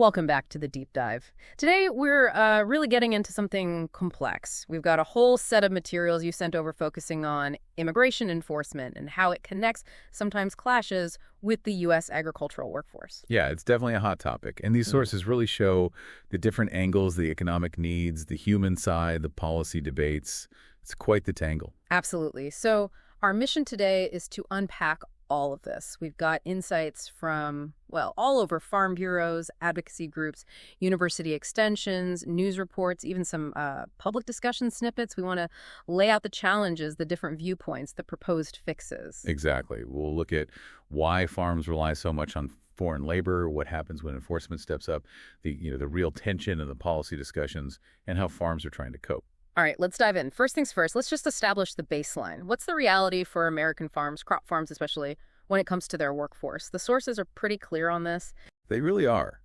Welcome back to the deep dive. Today, we're really getting into something complex. We've got a whole set of materials you sent over focusing on immigration enforcement and how it connects, sometimes clashes, with the U.S. agricultural workforce. Yeah, it's definitely a hot topic. And these sources really show the different angles, the economic needs, the human side, the policy debates. It's quite the tangle. Absolutely. So our mission today is to unpack all of this. We've got insights from, well, all over farm bureaus, advocacy groups, university extensions, news reports, even some public discussion snippets. We want to lay out the challenges, the different viewpoints, the proposed fixes. Exactly. We'll look at why farms rely so much on foreign labor, what happens when enforcement steps up, the real tension in the policy discussions, and how farms are trying to cope. All right, let's dive in. First things first, let's just establish the baseline. What's the reality for American farms, crop farms especially, when it comes to their workforce? The sources are pretty clear on this. They really are.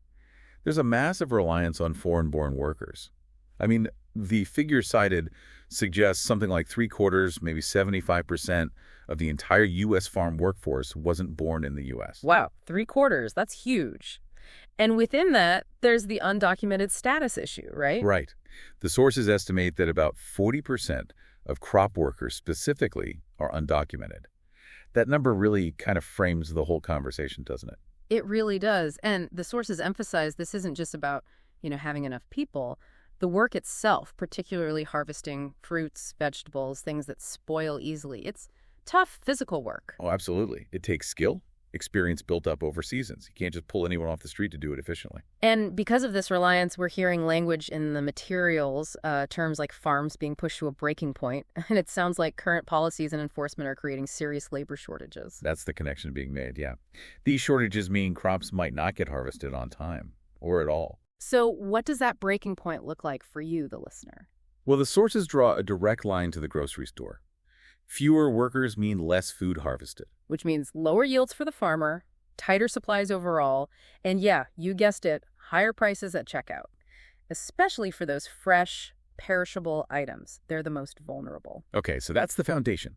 There's a massive reliance on foreign-born workers. I mean, the figure cited suggests something like 3/4, maybe 75% of the entire U.S. farm workforce wasn't born in the U.S. Wow, 3/4, that's huge. And within that, there's the undocumented status issue, right? Right. The sources estimate that about 40% of crop workers specifically are undocumented. That number really kind of frames the whole conversation, doesn't it? It really does. And the sources emphasize this isn't just about, having enough people. The work itself, particularly harvesting fruits, vegetables, things that spoil easily, it's tough physical work. Oh, absolutely. It takes skill, experience built up over seasons. You can't just pull anyone off the street to do it efficiently. And because of this reliance, we're hearing language in the materials, terms like farms being pushed to a breaking point. And it sounds like current policies and enforcement are creating serious labor shortages. That's the connection being made, yeah. These shortages mean crops might not get harvested on time or at all. So what does that breaking point look like for you, the listener? Well, the sources draw a direct line to the grocery store. Fewer workers mean less food harvested. Which means lower yields for the farmer, tighter supplies overall, and yeah, you guessed it, higher prices at checkout. Especially for those fresh, perishable items. They're the most vulnerable. Okay, so that's the foundation.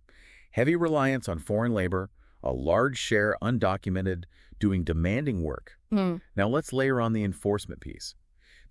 Heavy reliance on foreign labor, a large share undocumented, doing demanding work. Now let's layer on the enforcement piece.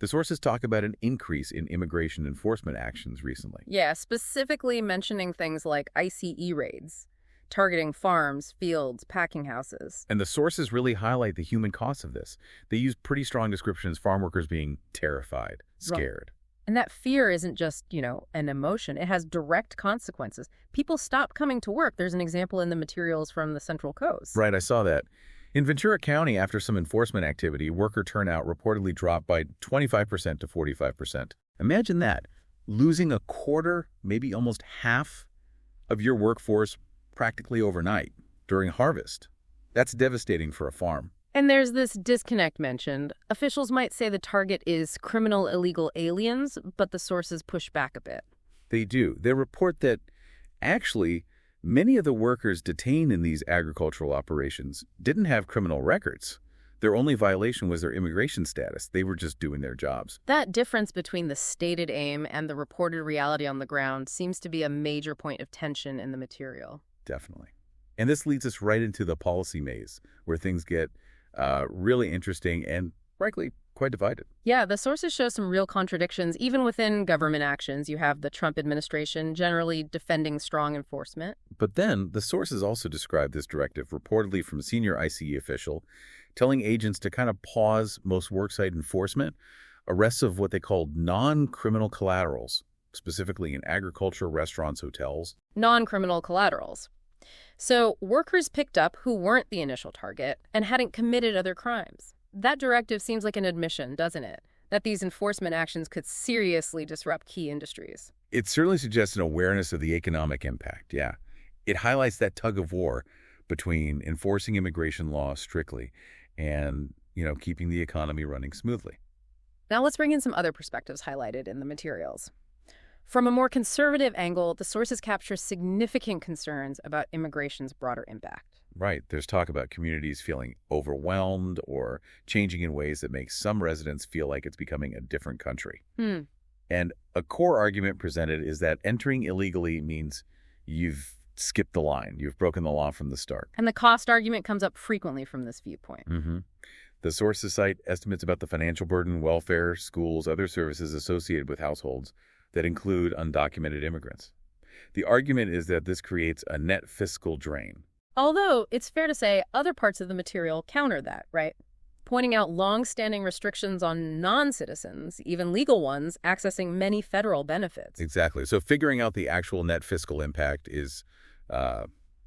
The sources talk about an increase in immigration enforcement actions recently. Yeah, specifically mentioning things like ICE raids, targeting farms, fields, packing houses. And the sources really highlight the human costs of this. They use pretty strong descriptions, farm workers being terrified, scared. And that fear isn't just, an emotion. It has direct consequences. People stop coming to work. There's an example in the materials from the Central Coast. Right, I saw that. In Ventura County, after some enforcement activity, worker turnout reportedly dropped by 25% to 45%. Imagine that, losing a quarter, maybe almost half of your workforce practically overnight during harvest. That's devastating for a farm. And there's this disconnect mentioned. Officials might say the target is criminal illegal aliens, but the sources push back a bit. They do. They report that actually many of the workers detained in these agricultural operations didn't have criminal records. Their only violation was their immigration status. They were just doing their jobs. That difference between the stated aim and the reported reality on the ground seems to be a major point of tension in the material. Definitely. And this leads us right into the policy maze, where things get really interesting and, frankly, quite divided. Yeah, the sources show some real contradictions. Even within government actions, you have the Trump administration generally defending strong enforcement. But then the sources also describe this directive, reportedly from a senior ICE official, telling agents to kind of pause most worksite enforcement, arrests of what they called non-criminal collaterals, specifically in agriculture, restaurants, hotels. Non-criminal collaterals. So workers picked up who weren't the initial target and hadn't committed other crimes. That directive seems like an admission, doesn't it? That these enforcement actions could seriously disrupt key industries. It certainly suggests an awareness of the economic impact, yeah. It highlights that tug of war between enforcing immigration law strictly and, keeping the economy running smoothly. Now let's bring in some other perspectives highlighted in the materials. From a more conservative angle, the sources capture significant concerns about immigration's broader impact. Right. There's talk about communities feeling overwhelmed or changing in ways that make some residents feel like it's becoming a different country. And a core argument presented is that entering illegally means you've skipped the line. You've broken the law from the start. And the cost argument comes up frequently from this viewpoint. The sources cite estimates about the financial burden, welfare, schools, other services associated with households that include undocumented immigrants. The argument is that this creates a net fiscal drain. Although, it's fair to say other parts of the material counter that, right? Pointing out long-standing restrictions on non-citizens, even legal ones, accessing many federal benefits. Exactly. So figuring out the actual net fiscal impact is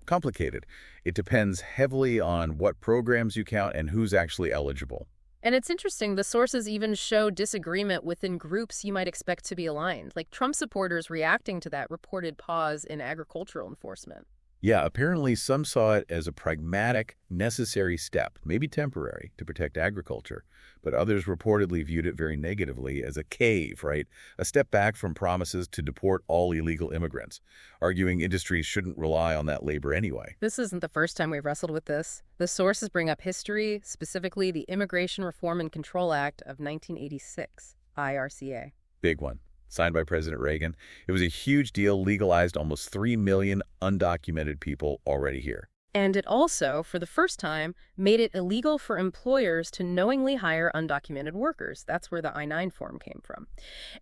complicated. It depends heavily on what programs you count and who's actually eligible. And it's interesting, the sources even show disagreement within groups you might expect to be aligned, like Trump supporters reacting to that reported pause in agricultural enforcement. Yeah, apparently some saw it as a pragmatic, necessary step, maybe temporary, to protect agriculture, but others reportedly viewed it very negatively as a cave, right? A step back from promises to deport all illegal immigrants, arguing industries shouldn't rely on that labor anyway. This isn't the first time we've wrestled with this. The sources bring up history, specifically the Immigration Reform and Control Act of 1986, IRCA. Big one. Signed by President Reagan. It was a huge deal, legalized almost 3 million undocumented people already here. And it also, for the first time, made it illegal for employers to knowingly hire undocumented workers. That's where the I-9 form came from.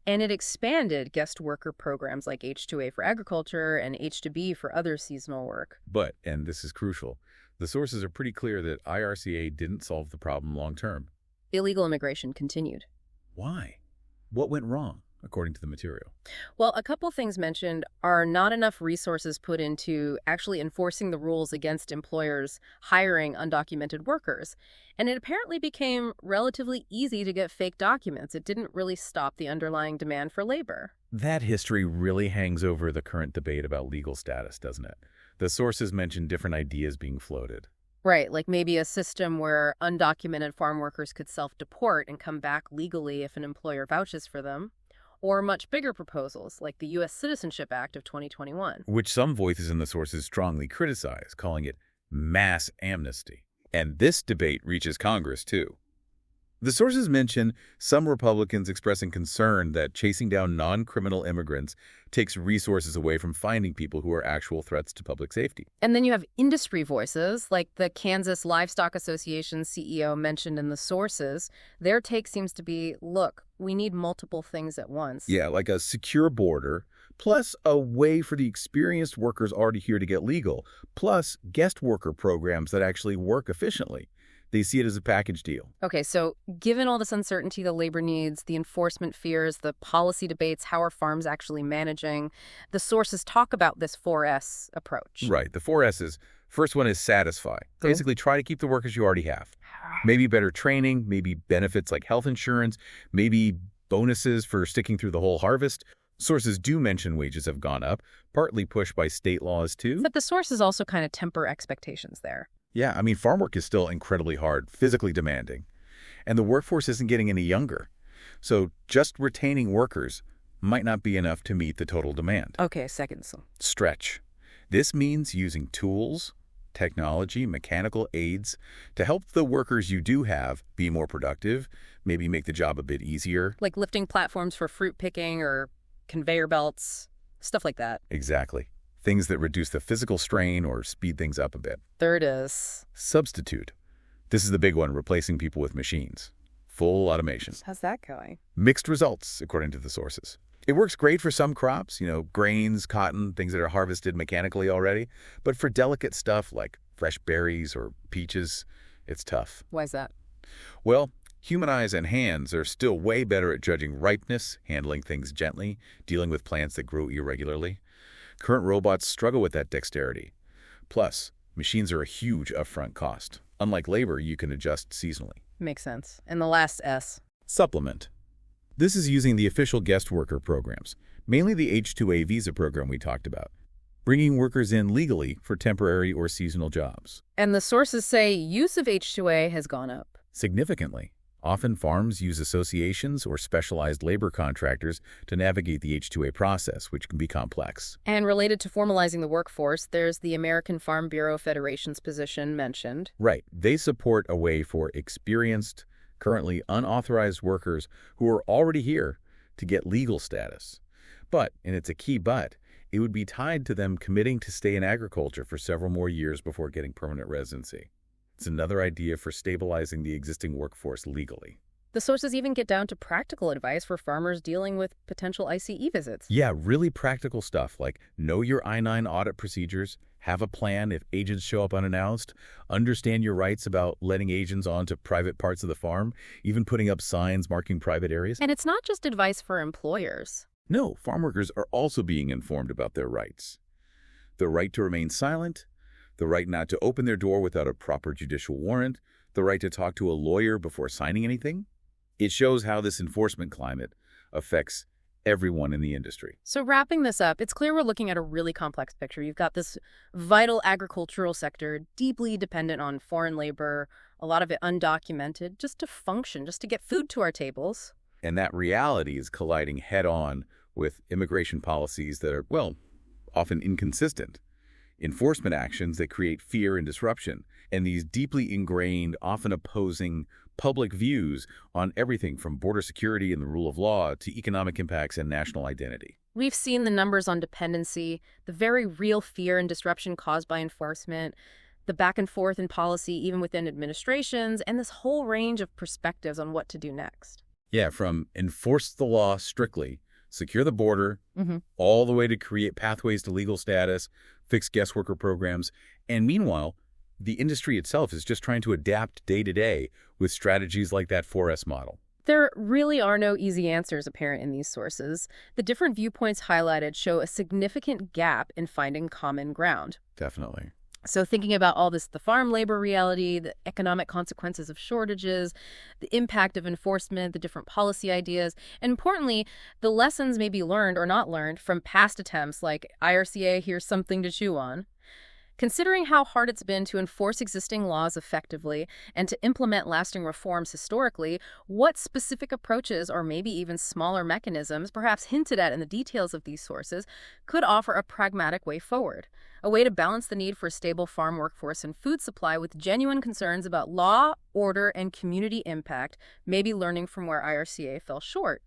And it expanded guest worker programs like H-2A for agriculture and H-2B for other seasonal work. But, and this is crucial, the sources are pretty clear that IRCA didn't solve the problem long term. Illegal immigration continued. Why? What went wrong, according to the material? Well, a couple things mentioned are not enough resources put into actually enforcing the rules against employers hiring undocumented workers. And it apparently became relatively easy to get fake documents. It didn't really stop the underlying demand for labor. That history really hangs over the current debate about legal status, doesn't it? The sources mention different ideas being floated. Right, like maybe a system where undocumented farm workers could self-deport and come back legally if an employer vouches for them. Or much bigger proposals, like the U.S. Citizenship Act of 2021. Which some voices in the sources strongly criticize, calling it mass amnesty. And this debate reaches Congress, too. The sources mention some Republicans expressing concern that chasing down non-criminal immigrants takes resources away from finding people who are actual threats to public safety. And then you have industry voices, like the Kansas Livestock Association CEO mentioned in the sources. Their take seems to be, look, we need multiple things at once. Yeah, like a secure border, plus a way for the experienced workers already here to get legal, plus guest worker programs that actually work efficiently. They see it as a package deal. Okay, so given all this uncertainty, the labor needs, the enforcement fears, the policy debates, how are farms actually managing, the sources talk about this 4S approach. Right. The 4 S's. First one is satisfy. Cool. Basically, try to keep the workers you already have. Maybe better training, maybe benefits like health insurance, maybe bonuses for sticking through the whole harvest. Sources do mention wages have gone up, partly pushed by state laws, too. But the sources also kind of temper expectations there. Yeah, I mean, farm work is still incredibly hard, physically demanding, and the workforce isn't getting any younger. So just retaining workers might not be enough to meet the total demand. Okay, seconds. Stretch. This means using tools, technology, mechanical aids to help the workers you do have be more productive, maybe make the job a bit easier. Like lifting platforms for fruit picking or conveyor belts, stuff like that. Exactly. Things that reduce the physical strain or speed things up a bit. There it is. Substitute. This is the big one, replacing people with machines. Full automation. How's that going? Mixed results, according to the sources. It works great for some crops, grains, cotton, things that are harvested mechanically already. But for delicate stuff like fresh berries or peaches, it's tough. Why is that? Well, human eyes and hands are still way better at judging ripeness, handling things gently, dealing with plants that grow irregularly. Current robots struggle with that dexterity. Plus, machines are a huge upfront cost. Unlike labor, you can adjust seasonally. Makes sense. And the last S. Supplement. This is using the official guest worker programs, mainly the H-2A visa program we talked about, bringing workers in legally for temporary or seasonal jobs. And the sources say use of H-2A has gone up. Significantly. Often farms use associations or specialized labor contractors to navigate the H-2A process, which can be complex. And related to formalizing the workforce, there's the American Farm Bureau Federation's position mentioned. Right. They support a way for experienced, currently unauthorized workers who are already here to get legal status. But, and it's a key but, it would be tied to them committing to stay in agriculture for several more years before getting permanent residency. It's another idea for stabilizing the existing workforce legally. The sources even get down to practical advice for farmers dealing with potential ICE visits. Yeah, really practical stuff like know your I-9 audit procedures, have a plan if agents show up unannounced, understand your rights about letting agents onto private parts of the farm, even putting up signs marking private areas. And it's not just advice for employers. No, farm workers are also being informed about their rights. The right to remain silent, the right not to open their door without a proper judicial warrant, the right to talk to a lawyer before signing anything. It shows how this enforcement climate affects everyone in the industry. So wrapping this up, it's clear we're looking at a really complex picture. You've got this vital agricultural sector, deeply dependent on foreign labor, a lot of it undocumented, just to function, just to get food to our tables. And that reality is colliding head-on with immigration policies that are, well, often inconsistent, enforcement actions that create fear and disruption, and these deeply ingrained, often opposing public views on everything from border security and the rule of law to economic impacts and national identity. We've seen the numbers on dependency, the very real fear and disruption caused by enforcement, the back and forth in policy even within administrations, and this whole range of perspectives on what to do next. Yeah, from enforce the law strictly, secure the border, all the way to create pathways to legal status, fix guest worker programs, and meanwhile, the industry itself is just trying to adapt day to day with strategies like that 4S model. There really are no easy answers apparent in these sources. The different viewpoints highlighted show a significant gap in finding common ground. Definitely. So thinking about all this, the farm labor reality, the economic consequences of shortages, the impact of enforcement, the different policy ideas, and importantly, the lessons may be learned or not learned from past attempts like IRCA, here's something to chew on. Considering how hard it's been to enforce existing laws effectively and to implement lasting reforms historically, what specific approaches or maybe even smaller mechanisms, perhaps hinted at in the details of these sources, could offer a pragmatic way forward? A way to balance the need for a stable farm workforce and food supply with genuine concerns about law, order, and community impact, maybe learning from where IRCA fell short.